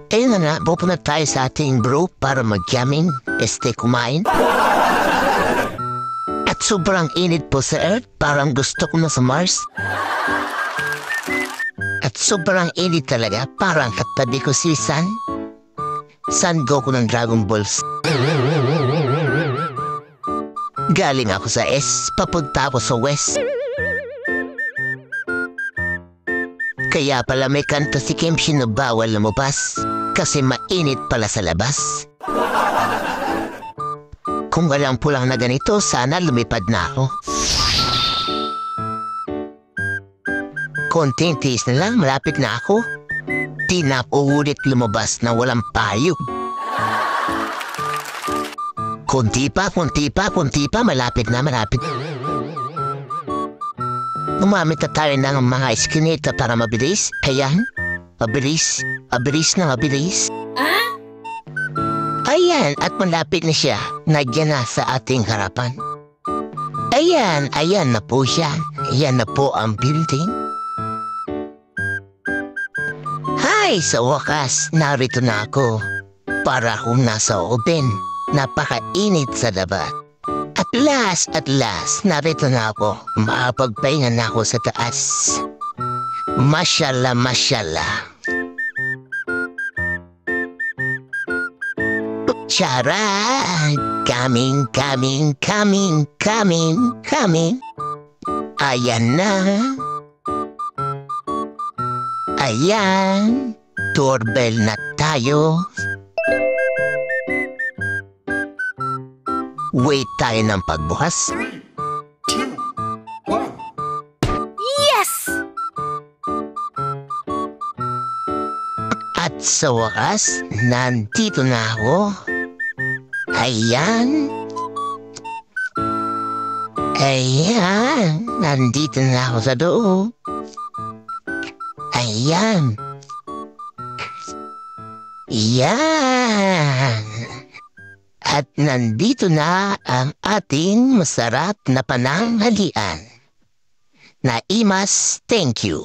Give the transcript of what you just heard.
Ayun na nga, pupunta tayo sa ating bro para mag-yamming, kumain. At sobrang init po sa Earth, parang gusto ko na sa Mars. At sobrang init talaga, parang katabi ko si San Goku ng Dragon Balls. Galing ako sa S, papunta ako sa West. Kaya pala may kanta si Kemshin na bawal lumabas kasi mainit pala sa labas. Kung walang pulang na ganito, sana lumipad na ako. Konting tiis na lang, malapit na ako. Di na ako ulit lumabas na walang payo. Kunti pa, malapit na. Gumamit na tayo ng mga eskinita para mabilis. Ayan, mabilis. Ayan, at malapit na siya. Nagyan na sa ating harapan. Ayan na po siya. Ayan na po ang building. Hi, sa wakas, narito na ako. Para akong nasa open. Napakainit sa labas. At last, narito na ako. Makapagpahinga na ako sa taas. Mashallah. Charot! Coming. Ayan na. Ayan. Doorbell na tayo. Wait tayo ng pagbukas. 3, 2, 1. Yes! At sa wakas, nandito na ako. Ayan, nandito na ako sa loob. Ayan. At nandito na ang ating masarap na pananghalian. Naimas, thank you.